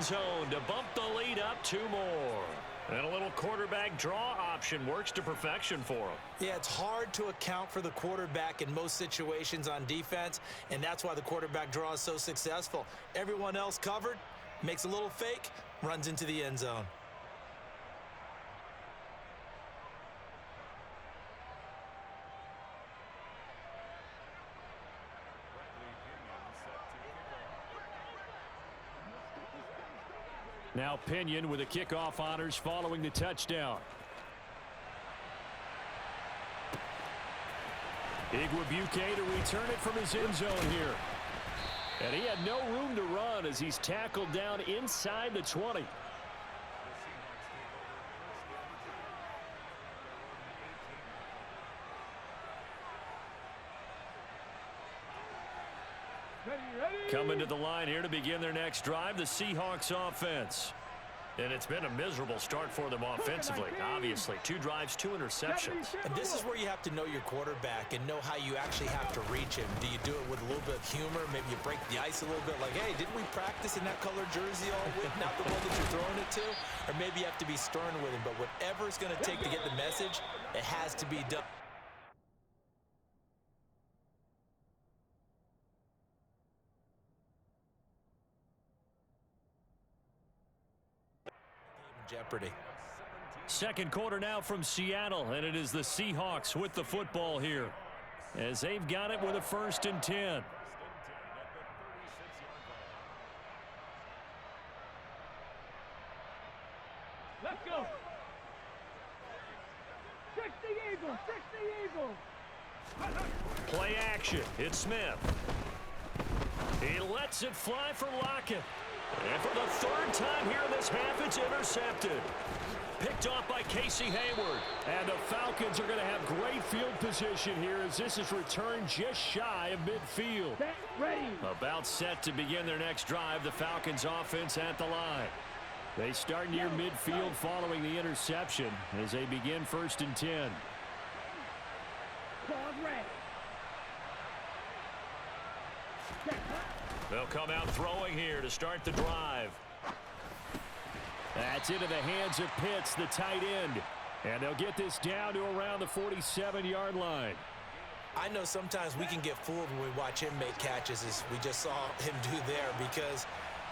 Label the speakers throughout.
Speaker 1: end zone to bump the lead up 2 more. And a little quarterback draw option works to perfection for him.
Speaker 2: Yeah, it's hard to account for the quarterback in most situations on defense, and that's why the quarterback draw is so successful. Everyone else covered, makes a little fake, runs into the end zone.
Speaker 1: Now Pinion with the kickoff honors following the touchdown. Igwebuike to return it from his end zone here. And he had no room to run as he's tackled down inside the 20. Coming to the line here to begin their next drive, the Seahawks offense. And it's been a miserable start for them offensively, obviously. 2 drives, 2 interceptions.
Speaker 2: And this is where you have to know your quarterback and know how you actually have to reach him. Do you do it with a little bit of humor? Maybe you break the ice a little bit, like, hey, didn't we practice in that colored jersey all week, not the one that you're throwing it to? Or maybe you have to be stern with him. But whatever it's going to take to get the message, it has to be done. Jeopardy.
Speaker 1: Second quarter now from Seattle, and it is the Seahawks with the football here as they've got it with a 1st and 10.
Speaker 3: Let's go. 60 Eagles, 60 Eagles.
Speaker 1: Play action. It's Smith. He lets it fly for Lockett. And for the 3rd time here in this half, it's intercepted. Picked off by Casey Hayward. And the Falcons are going to have great field position here as this is returned just shy of midfield.
Speaker 3: Set, ready.
Speaker 1: About set to begin their next drive, the Falcons offense at the line. They start near midfield following the interception as they begin 1st and 10.
Speaker 3: Pause, ready.
Speaker 1: They'll come out throwing here to start the drive. That's into the hands of Pitts, the tight end. And they'll get this down to around the 47-yard line.
Speaker 2: I know sometimes we can get fooled when we watch him make catches, as we just saw him do there, because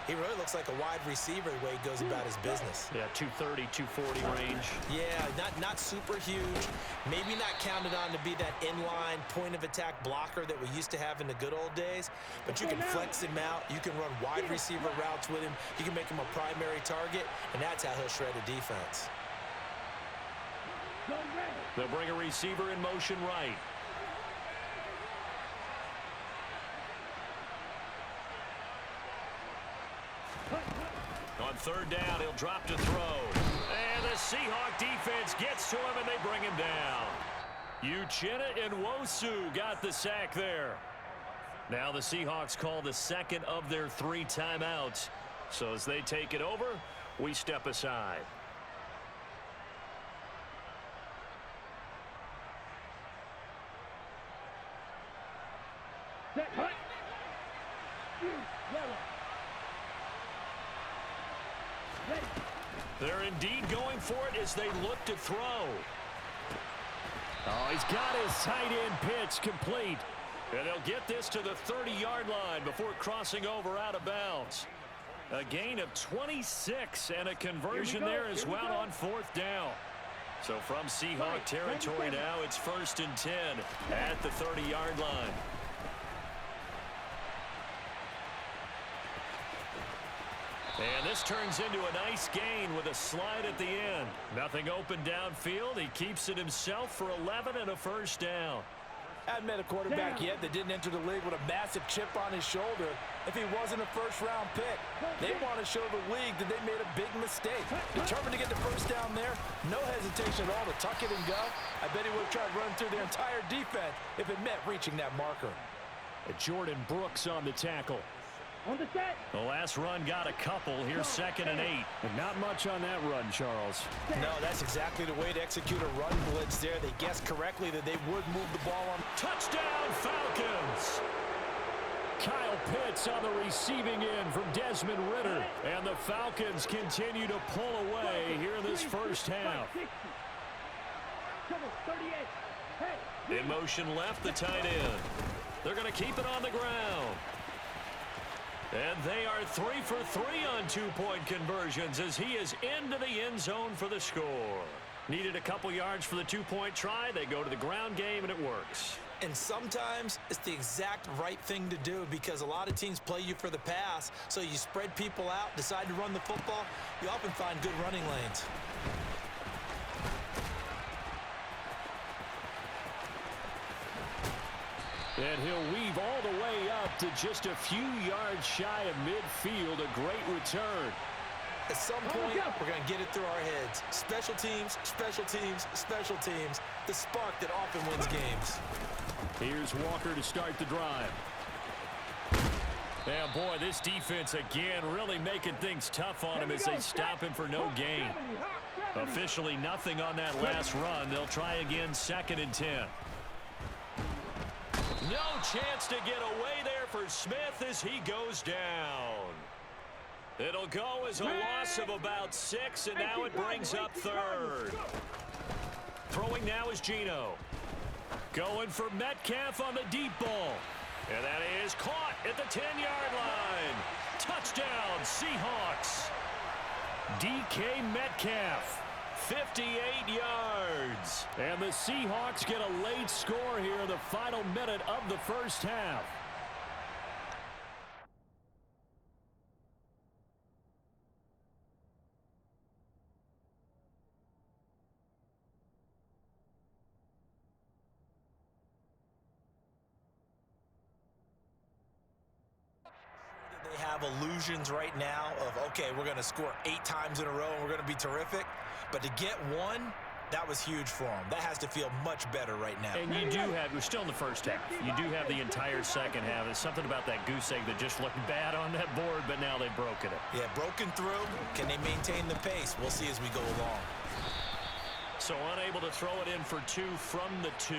Speaker 2: he really looks like a wide receiver the way he goes about his business.
Speaker 1: Yeah, 230, 240 range.
Speaker 2: Yeah, not super huge. Maybe not counted on to be that inline point-of-attack blocker that we used to have in the good old days. But you can flex him out. You can run wide receiver routes with him. You can make him a primary target, and that's how he'll shred a defense.
Speaker 1: They'll bring a receiver in motion right. On 3rd down, he'll drop to throw. And the Seahawk defense gets to him, and they bring him down. Uchenna Nwosu got the sack there. Now the Seahawks call the 2nd of their 3 timeouts. So as they take it over, we step aside.
Speaker 3: Set, cut.
Speaker 1: They're indeed going for it as they look to throw. Oh, he's got his tight end pitch complete. And they'll get this to the 30-yard line before crossing over out of bounds. A gain of 26 and a conversion there as well on 4th down. So from Seahawk territory now, it's 1st and 10 at the 30-yard line. And this turns into a nice gain with a slide at the end. Nothing open downfield. He keeps it himself for 11 and a 1st down.
Speaker 2: I haven't met a quarterback yet that didn't enter the league with a massive chip on his shoulder if he wasn't a 1st-round pick. They want to show the league that they made a big mistake. Determined to get the 1st down there, no hesitation at all to tuck it and go. I bet he would have tried running through their entire defense if it meant reaching that marker.
Speaker 1: Jordan Brooks on the tackle.
Speaker 3: On the set.
Speaker 1: The last run got a couple. Here's 2nd and 8. And not much on that run, Charles.
Speaker 2: No, that's exactly the way to execute a run blitz there. They guessed correctly that they would move the ball on.
Speaker 1: Touchdown, Falcons! Kyle Pitts on the receiving end from Desmond Ridder. And the Falcons continue to pull away here in this first half. In motion left, the tight end. They're going to keep it on the ground. And they are 3 for 3 on two-point conversions as he is into the end zone for the score. Needed a couple yards for the two-point try. They go to the ground game, and it works.
Speaker 2: And sometimes it's the exact right thing to do because a lot of teams play you for the pass, so you spread people out, decide to run the football. You often find good running lanes.
Speaker 1: And he'll weave all the way up to just a few yards shy of midfield. A great return.
Speaker 2: At some point, we're going to get it through our heads. Special teams, special teams, special teams. The spark that often wins games.
Speaker 1: Here's Walker to start the drive. And boy, this defense again really making things tough on him as they stop him for no gain. Officially nothing on that last run. They'll try again 2nd and 10. No chance to get away there for Smith as he goes down. It'll go as a loss of about 6, and now it brings up 3rd. Throwing now is Geno. Going for Metcalf on the deep ball. And that is caught at the 10-yard line. Touchdown, Seahawks. DK Metcalf, 58 yards. And the Seahawks get a late score here in the final minute of the first half.
Speaker 2: They have illusions right now of, okay, we're going to score 8 times in a row and we're going to be terrific. But to get one, that was huge for them. That has to feel much better right now.
Speaker 1: And you do have, we're still in the first half. You do have the entire second half. There's something about that goose egg that just looked bad on that board, but now they've broken it.
Speaker 2: Yeah, broken through. Can they maintain the pace? We'll see as we go along.
Speaker 1: So unable to throw it in for 2 from the 2.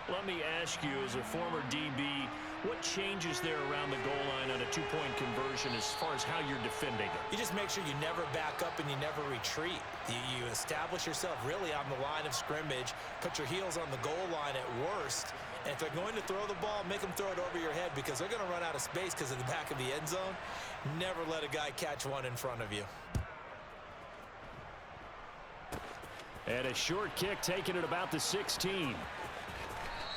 Speaker 1: Let me ask you, as a former DB, what changes there around the goal line on a 2-point conversion as far as how you're defending it?
Speaker 2: You just make sure you never back up and you never retreat. You establish yourself really on the line of scrimmage, put your heels on the goal line at worst, and if they're going to throw the ball, make them throw it over your head because they're going to run out of space because of the back of the end zone. Never let a guy catch one in front of you.
Speaker 1: And a short kick taken at about the 16.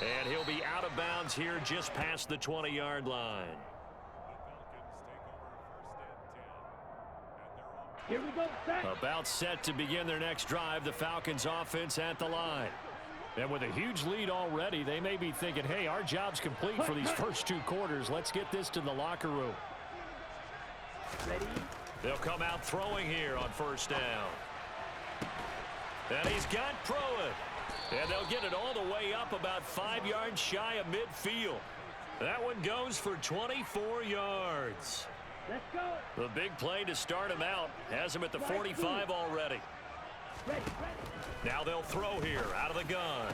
Speaker 1: And he'll be out of bounds here just past the 20-yard line.
Speaker 3: Here we go, set.
Speaker 1: About set to begin their next drive. The Falcons offense at the line. And with a huge lead already, they may be thinking, hey, our job's complete for these first 2 quarters. Let's get this to the locker room.
Speaker 3: Ready?
Speaker 1: They'll come out throwing here on first down. And he's got Pruitt. And they'll get it all the way up about 5 yards shy of midfield. That one goes for 24 yards.
Speaker 3: Let's go.
Speaker 1: The big play to start him out has him at the 45 already.
Speaker 3: Ready.
Speaker 1: Now they'll throw here out of the gun.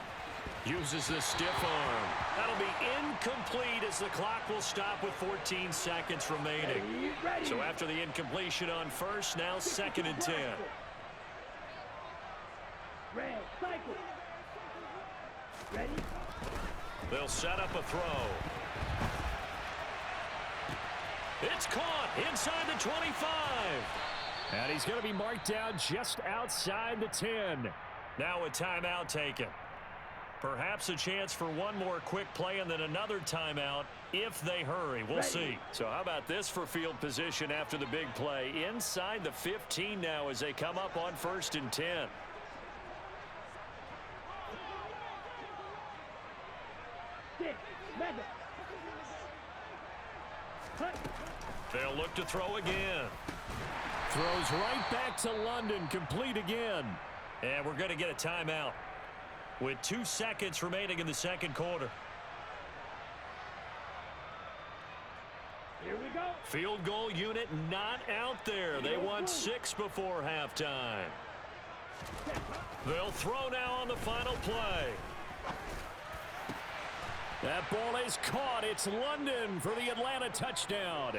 Speaker 1: Uses the stiff arm. That'll be incomplete as the clock will stop with 14 seconds remaining.
Speaker 3: Ready.
Speaker 1: So after the incompletion on first, now 2nd and 10.
Speaker 3: Red, cycle. Ready?
Speaker 1: They'll set up a throw. It's caught inside the 25. And he's going to be marked down just outside the 10. Now a timeout taken. Perhaps a chance for one more quick play and then another timeout if they hurry. We'll see. So how about this for field position after the big play? Inside the 15 now as they come up on 1st and 10. They'll look to throw again. Throws right back to London, complete again. And we're going to get a timeout with 2 seconds remaining in the second quarter.
Speaker 3: Here we go.
Speaker 1: Field goal unit not out there. They won 6 before halftime. They'll throw now on the final play. That ball is caught. It's London for the Atlanta touchdown.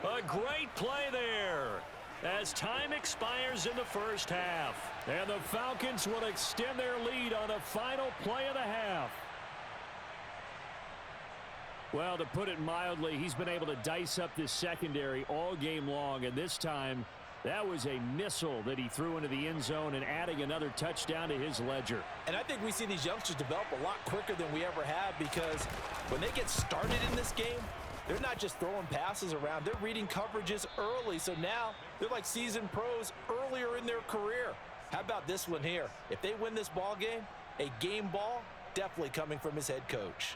Speaker 1: A great play there as time expires in the first half. And the Falcons will extend their lead on the final play of the half. Well, to put it mildly, he's been able to dice up this secondary all game long, and this time that was a missile that he threw into the end zone and adding another touchdown to his ledger.
Speaker 2: And I think we see these youngsters develop a lot quicker than we ever have, because when they get started in this game, they're not just throwing passes around. They're reading coverages early, so now they're like seasoned pros earlier in their career. How about this one here? If they win this ball game, a game ball definitely coming from his head coach.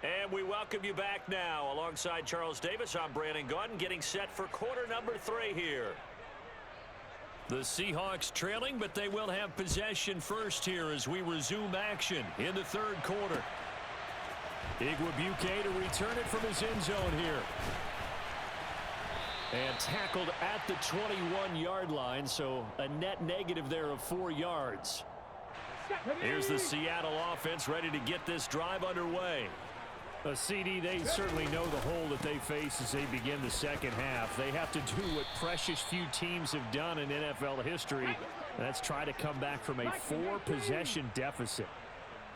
Speaker 1: And we welcome you back now. Alongside Charles Davis, I'm Brandon Gaudin, getting set for quarter number 3 here. The Seahawks trailing, but they will have possession first here as we resume action in the third quarter. Igwebuike to return it from his end zone here. And tackled at the 21-yard line, so a net negative there of 4 yards. Here's the Seattle offense ready to get this drive underway. A CD, they certainly know the hole that they face as they begin the second half. They have to do what precious few teams have done in NFL history. That's try to come back from a 4-possession deficit.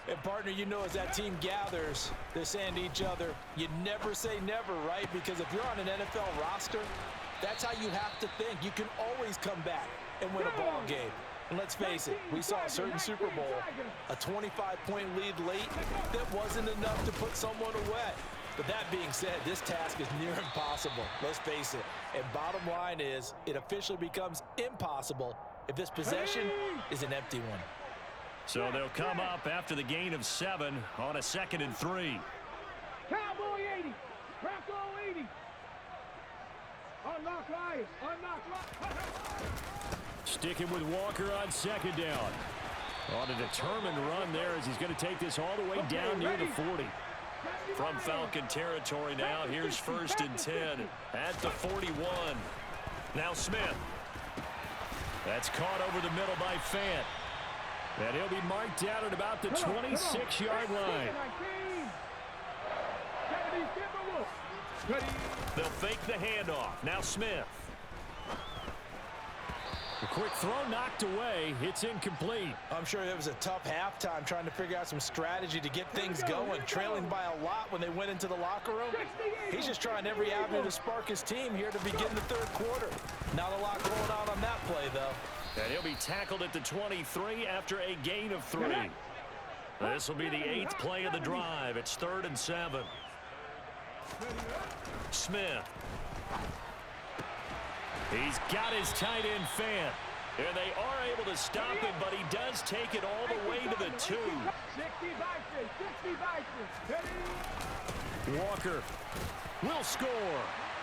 Speaker 2: And partner, you know, as that team gathers, they're saying to each other, you never say never, right? Because if you're on an NFL roster, that's how you have to think. You can always come back and win a ball game. And let's face it, we saw a certain Super Bowl, a 25-point lead late that wasn't enough to put someone away. But that being said, this task is near impossible. Let's face it. And bottom line is, it officially becomes impossible if this possession is an empty one.
Speaker 1: So they'll come up after the gain of 7 on a 2nd and 3.
Speaker 3: Cowboy 80. Bronco 80. Unlock Lions. Unlock Lions.
Speaker 1: Sticking with Walker on 2nd down. On a determined run there as he's going to take this all the way down near the 40. From Falcon territory now, here's 1st and 10 at the 41. Now Smith. That's caught over the middle by Fant. And he'll be marked down at about the 26-yard line. They'll fake the handoff. Now Smith. A quick throw knocked away. It's incomplete.
Speaker 2: I'm sure it was a tough halftime trying to figure out some strategy to get things going. Trailing by a lot when they went into the locker room. He's just trying every avenue to spark his team here to begin the third quarter. Not a lot going on that play, though.
Speaker 1: And he'll be tackled at the 23 after a gain of 3. This will be the 8th play of the drive. It's 3rd and 7. Smith. He's got his tight end Fant. And they are able to stop him, but he does take it all the way to the 2. Walker will score.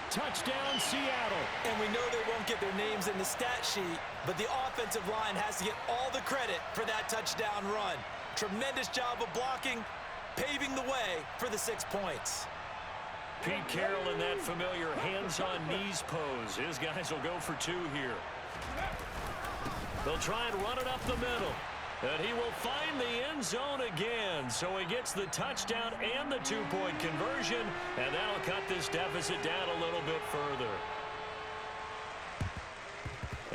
Speaker 1: Touchdown, Seattle.
Speaker 2: And we know they won't get their names in the stat sheet, but the offensive line has to get all the credit for that touchdown run. Tremendous job of blocking, paving the way for the 6 points.
Speaker 1: Pete Carroll in that familiar hands-on-knees pose. His guys will go for 2 here. They'll try and run it up the middle. And he will find the end zone again. So he gets the touchdown and the 2-point conversion. And that'll cut this deficit down a little bit further.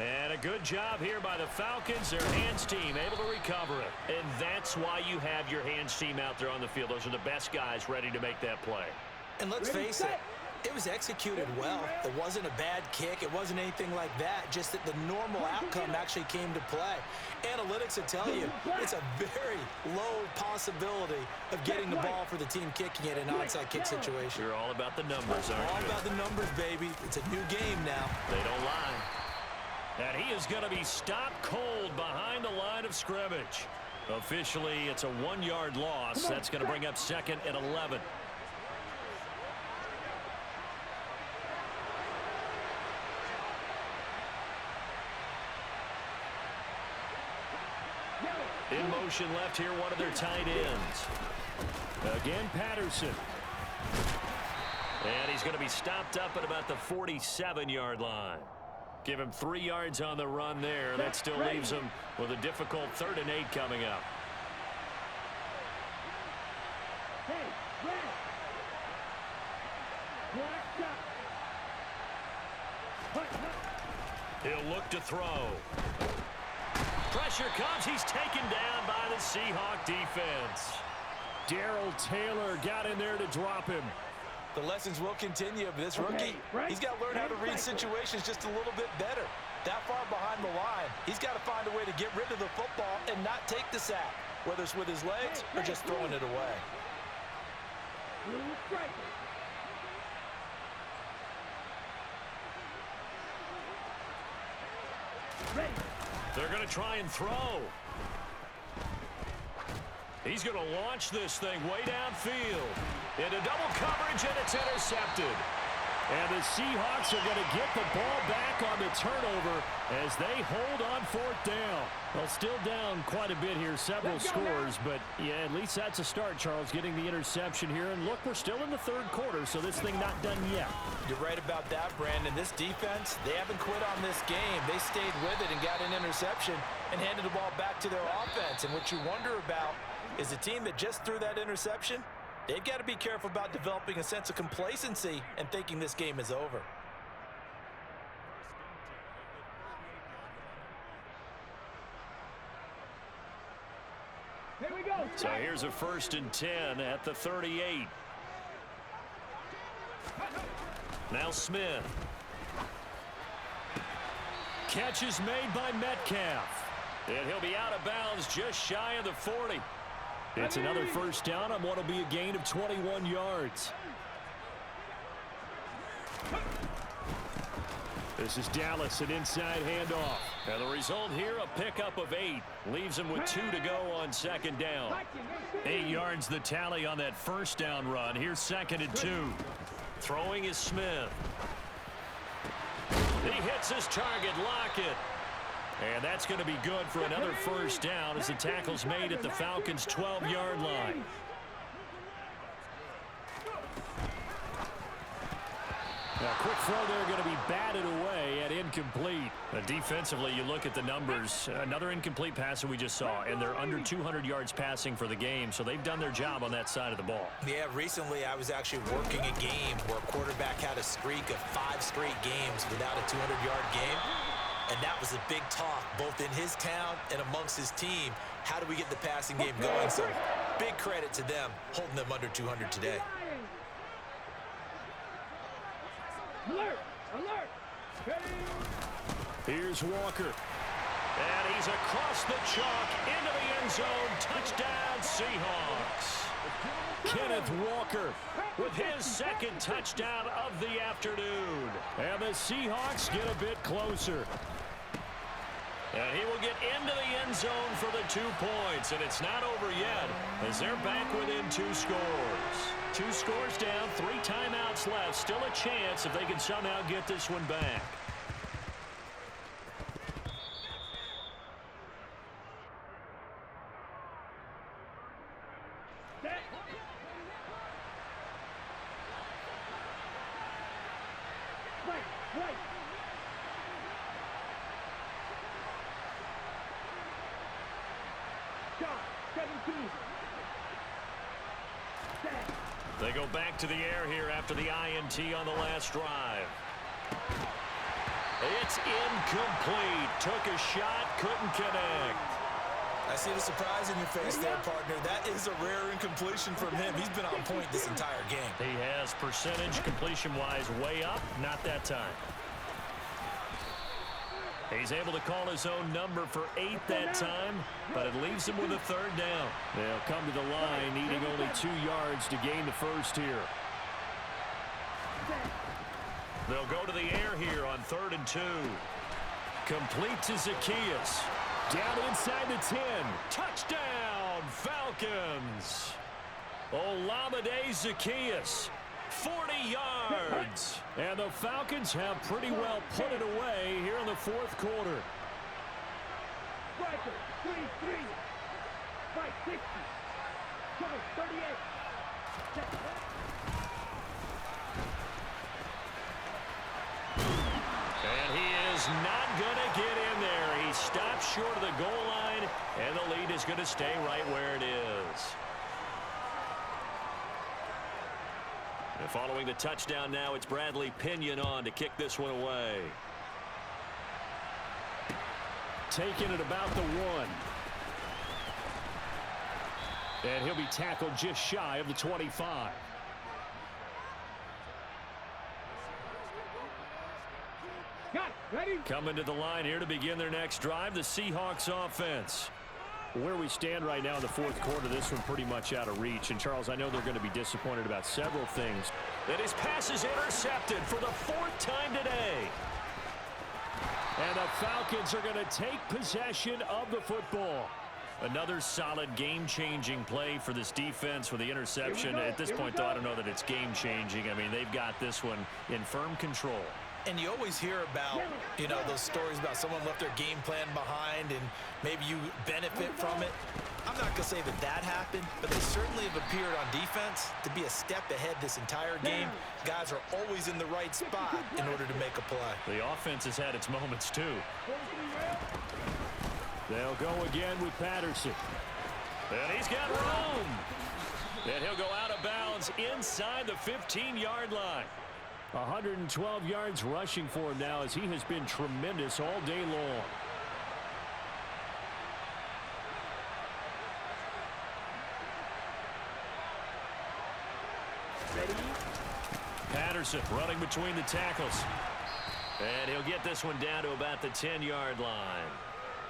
Speaker 1: And a good job here by the Falcons. Their hands team able to recover it. And that's why you have your hands team out there on the field. Those are the best guys ready to make that play.
Speaker 2: And let's face it, it was executed well. It wasn't a bad kick. It wasn't anything like that. Just that the normal outcome actually came to play. Analytics will tell you it's a very low possibility of getting the ball for the team kicking it in an onside kick situation.
Speaker 1: You're all about the numbers, aren't you?
Speaker 2: All about the numbers, baby. It's a new game now.
Speaker 1: They don't lie. And he is going to be stopped cold behind the line of scrimmage. Officially, it's a 1-yard loss. That's going to bring up 2nd and 11. In motion left here, one of their tight ends. Again, Patterson. And he's going to be stopped up at about the 47-yard line. Give him 3 yards on the run there. That still leaves him with a difficult 3rd and 8 coming up. He'll look to throw. Pressure comes. He's taken down by the Seahawk defense. Darrell Taylor got in there to drop him.
Speaker 2: The lessons will continue of this rookie. He's got to learn how to read situations just a little bit better. That far behind the line, he's got to find a way to get rid of the football and not take the sack, whether it's with his legs or just throwing it away.
Speaker 1: They're going to try and throw. He's going to launch this thing way downfield. Into double coverage, and it's intercepted. And the Seahawks are going to get the ball back on the turnover as they hold on 4th down. Well, still down quite a bit here, several scores, but yeah, at least that's a start, Charles, getting the interception here. And look, we're still in the 3rd quarter, so this thing not done yet.
Speaker 2: You're right about that, Brandon. This defense, they haven't quit on this game. They stayed with it and got an interception and handed the ball back to their offense. And what you wonder about is the team that just threw that interception, they've got to be careful about developing a sense of complacency and thinking this game is over.
Speaker 3: Here we go.
Speaker 1: So here's a 1st and 10 at the 38. Now Smith. Catch is made by Metcalf. And he'll be out of bounds just shy of the 40. It's another 1st down on what will be a gain of 21 yards. This is Dallas, an inside handoff. And the result here, a pickup of 8. Leaves him with 2 to go on 2nd down. 8 yards the tally on that 1st down run. Here's 2nd and 2. Throwing is Smith. He hits his target, Lockett. And that's going to be good for another 1st down as the tackle's made at the Falcons' 12-yard line. A quick throw there going to be batted away and incomplete. Defensively, you look at the numbers. Another incomplete pass that we just saw, and they're under 200 yards passing for the game, so they've done their job on that side of the ball.
Speaker 2: Yeah, recently I was actually working a game where a quarterback had a streak of 5 straight games without a 200-yard game. And that was a big talk, both in his town and amongst his team. How do we get the passing game going? So big credit to them, holding them under 200 today.
Speaker 3: Alert! Alert!
Speaker 1: Here's Walker. And he's across the chalk into the end zone. Touchdown, Seahawks. Kenneth Walker with his 2nd touchdown of the afternoon. And the Seahawks get a bit closer. And he will get into the end zone for the 2 points. And it's not over yet as they're back within 2 scores. 2 scores down, 3 timeouts left. Still a chance if they can somehow get this one back. They go back to the air here after the INT on the last drive. It's incomplete. Took a shot, couldn't connect.
Speaker 2: I see the surprise in your face there, partner. That is a rare incompletion from him. He's been on point this entire game.
Speaker 1: He has percentage completion-wise way up. Not that time. He's able to call his own number for 8 that time, but it leaves him with a 3rd down. They'll come to the line, needing only 2 yards to gain the 1st here. They'll go to the air here on 3rd and 2. Complete to Zacchaeus. Down inside the 10. Touchdown, Falcons. Olamide Zaccheaus, 40 yards. And the Falcons have pretty well put it away here in the fourth quarter.
Speaker 3: Striker, 3-3. Fight 60. Cover 38.
Speaker 1: And he is not going to get in there. He stops short of the goal line, and the lead is going to stay right where it is. And following the touchdown now, it's Bradley Pinion on to kick this one away. Taking it about the 1. And he'll be tackled just shy of the 25.
Speaker 3: Got it. Ready?
Speaker 1: Coming to the line here to begin their next drive, the Seahawks offense. Where we stand right now in the fourth quarter, this one pretty much out of reach. And, Charles, I know they're going to be disappointed about several things. That his pass is intercepted for the 4th time today. And the Falcons are going to take possession of the football. Another solid game-changing play for this defense with the interception. At this point, though, I don't know that it's game-changing. I mean, they've got this one in firm control.
Speaker 2: And you always hear about, you know, those stories about someone left their game plan behind and maybe you benefit from it. I'm not going to say that that happened, but they certainly have appeared on defense to be a step ahead this entire game. Guys are always in the right spot in order to make a play.
Speaker 1: The offense has had its moments, too. They'll go again with Patterson. And he's got room. And he'll go out of bounds inside the 15-yard line. 112 yards rushing for him now as he has been tremendous all day long.
Speaker 3: Ready?
Speaker 1: Patterson running between the tackles. And he'll get this one down to about the 10-yard line.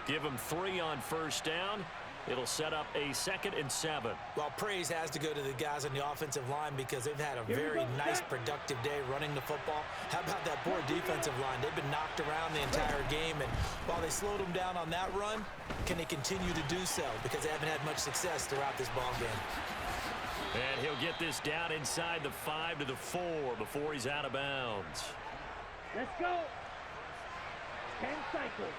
Speaker 1: Give him 3 on first down. It'll set up a 2nd and 7.
Speaker 2: Well, praise has to go to the guys on the offensive line because they've had a very nice, productive day running the football. How about that poor defensive line? They've been knocked around the entire game, and while they slowed them down on that run, can they continue to do so? Because they haven't had much success throughout this ball game.
Speaker 1: And he'll get this down inside the 5 to the 4 before he's out of bounds.
Speaker 3: Let's go. 10 cycles.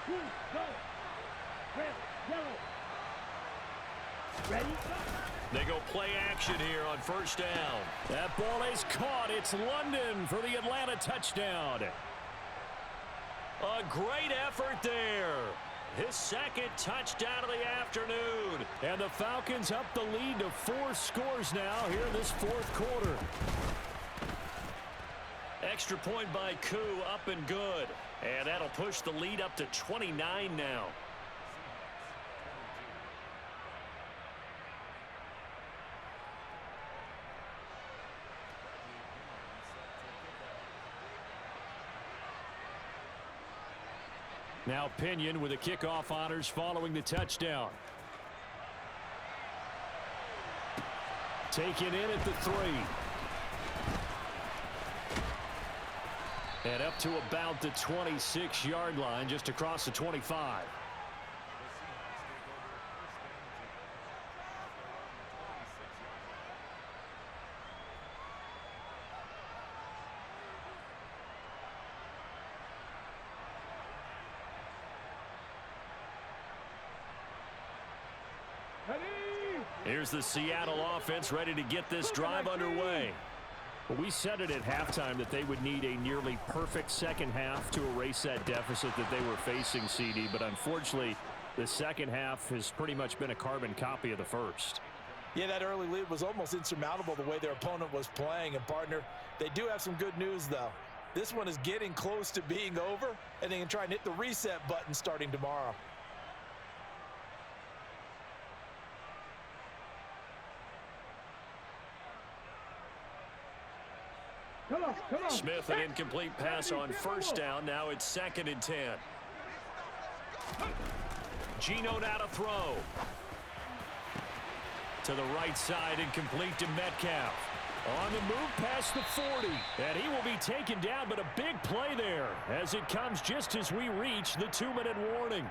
Speaker 3: Blue, go. Red, yellow. Ready?
Speaker 1: They go play action here on first down. That ball is caught. It's London for the Atlanta touchdown. A great effort there. His 2nd touchdown of the afternoon. And the Falcons up the lead to 4 scores now here in this fourth quarter. Extra point by Koo, up and good. And that'll push the lead up to 29 now. Now Pinion with the kickoff honors following the touchdown. Taken in at the 3. And up to about the 26-yard line, just across the 25. Here's the Seattle offense ready to get this drive underway. Well, we said it at halftime that they would need a nearly perfect second half to erase that deficit that they were facing, CD. But unfortunately, the second half has pretty much been a carbon copy of the first.
Speaker 2: Yeah, that early lead was almost insurmountable the way their opponent was playing. And, partner, they do have some good news, though. This one is getting close to being over, and they can try and hit the reset button starting tomorrow.
Speaker 3: Come on, come on.
Speaker 1: Smith, an incomplete pass on first down. Now it's 2nd and 10. Geno now to throw. To the right side, incomplete to Metcalf. On the move past the 40. And he will be taken down, but a big play there as it comes just as we reach the 2-minute warning.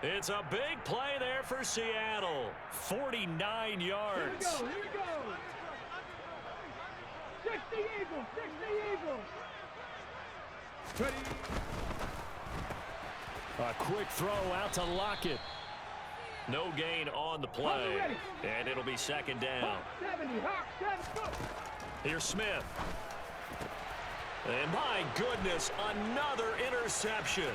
Speaker 1: It's a big play there for Seattle. 49 yards.
Speaker 3: Here we go. 60 Eagles. 60 Eagles. Ready.
Speaker 1: A quick throw out to Lockett. No gain on the play. And it'll be second down.
Speaker 3: 70. Hawk 7.
Speaker 1: Here's Smith. And my goodness, another interception.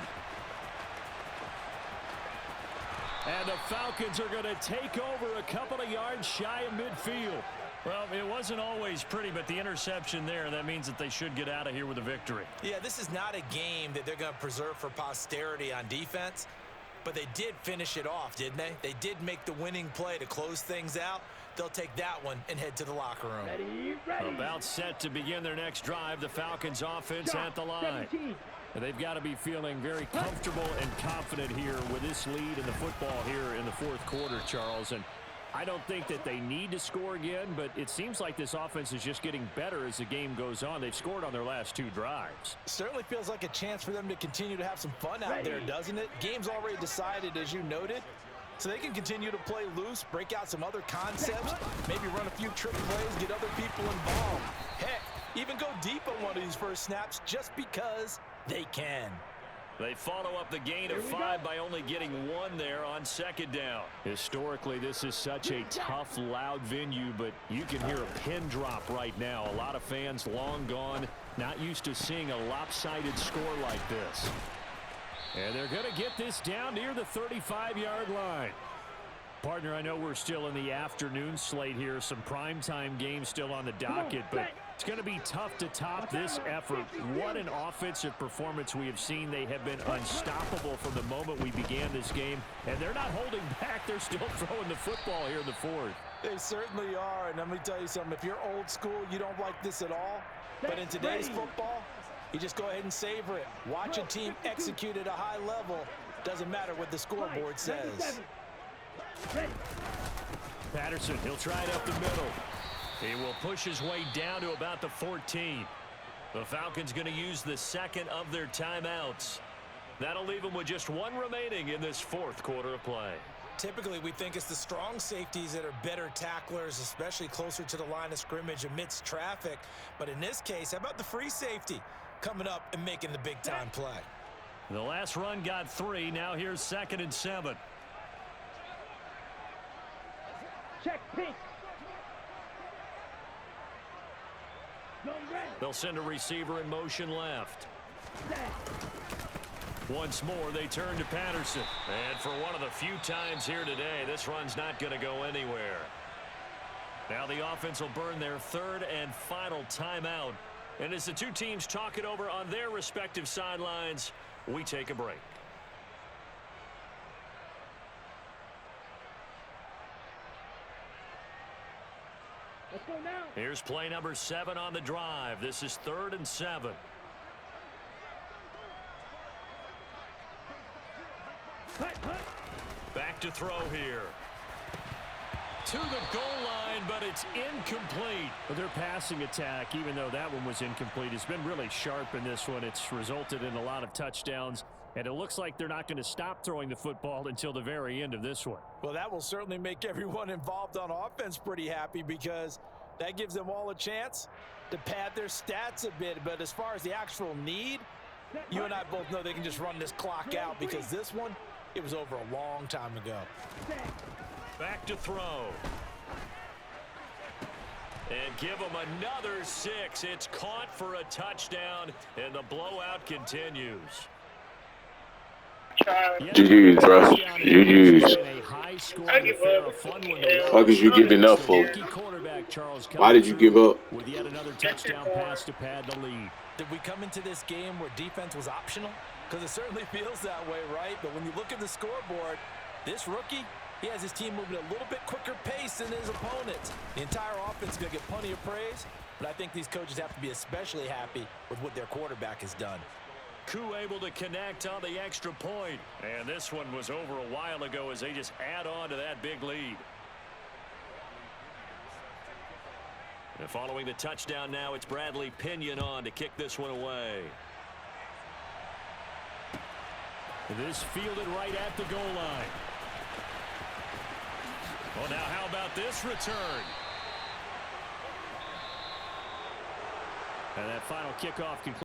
Speaker 1: And the Falcons are going to take over a couple of yards shy of midfield. Well, it wasn't always pretty, but the interception there, that means that they should get out of here with a victory.
Speaker 2: Yeah, this is not a game that they're going to preserve for posterity on defense, but they did finish it off, didn't they? They did make the winning play to close things out. They'll take that one and head to the locker room.
Speaker 3: Ready.
Speaker 1: About set to begin their next drive, the Falcons offense at the line.
Speaker 3: 17.
Speaker 1: And they've got to be feeling very comfortable and confident here with this lead in the football here in the fourth quarter, Charles. And I don't think that they need to score again, but it seems like this offense is just getting better as the game goes on. They've scored on their last 2 drives.
Speaker 2: Certainly feels like a chance for them to continue to have some fun out there, doesn't it? Game's already decided, as you noted, so they can continue to play loose, break out some other concepts, maybe run a few trick plays, get other people involved. Heck, even go deep on one of these first snaps just because they can.
Speaker 1: They follow up the gain of 5 by only getting 1 there on second down. Historically, this is such a tough, loud venue, but you can hear a pin drop right now. A lot of fans long gone, not used to seeing a lopsided score like this. And they're going to get this down near the 35-yard line. Partner, I know we're still in the afternoon slate here. Some primetime games still on the docket, but it's going to be tough to top this effort. What an offensive performance we have seen. They have been unstoppable from the moment we began this game, and they're not holding back. They're still throwing the football here in the fourth.
Speaker 2: They certainly are, and let me tell you something. If you're old school, you don't like this at all. But in today's football, you just go ahead and savor it. Watch a team execute at a high level. Doesn't matter what the scoreboard says.
Speaker 1: Patterson, he'll try it up the middle. He will push his way down to about the 14. The Falcons going to use the second of their timeouts. That'll leave them with just 1 remaining in this fourth quarter of play.
Speaker 2: Typically, we think it's the strong safeties that are better tacklers, especially closer to the line of scrimmage amidst traffic. But in this case, how about the free safety coming up and making the big-time play?
Speaker 1: The last run got 3. Now here's 2nd and 7.
Speaker 3: Check pink.
Speaker 1: They'll send a receiver in motion left. Once more, they turn to Patterson. And for one of the few times here today, this run's not going to go anywhere. Now the offense will burn their 3rd and final timeout. And as the two teams talk it over on their respective sidelines, we take a break.
Speaker 3: Let's go now.
Speaker 1: Here's play number 7 on the drive. This is 3rd and 7. Back to throw here. To the goal line, but it's incomplete. But their passing attack, even though that one was incomplete, has been really sharp in this one. It's resulted in a lot of touchdowns, and it looks like they're not going to stop throwing the football until the very end of this one.
Speaker 2: Well, that will certainly make everyone involved on offense pretty happy, because that gives them all a chance to pad their stats a bit. But as far as the actual need, you and I both know they can just run this clock out, because this one, it was over a long time ago.
Speaker 1: Back to throw. And give them another 6. It's caught for a touchdown, and the blowout continues.
Speaker 4: GG's, bro. GG's. What did you give enough for? Why did you give up?
Speaker 1: With yet another touchdown pass to pad the lead.
Speaker 2: Did we come into this game where defense was optional? Because it certainly feels that way, right? But when you look at the scoreboard, this rookie, he has his team moving a little bit quicker pace than his opponents. The entire offense is going to get plenty of praise, but I think these coaches have to be especially happy with what their quarterback has done.
Speaker 1: Koo able to connect on the extra point. And this one was over a while ago as they just add on to that big lead. And following the touchdown now, it's Bradley Pinion on to kick this one away.
Speaker 5: This fielded right at the goal line. Well, now how about this return? And that final kickoff concludes.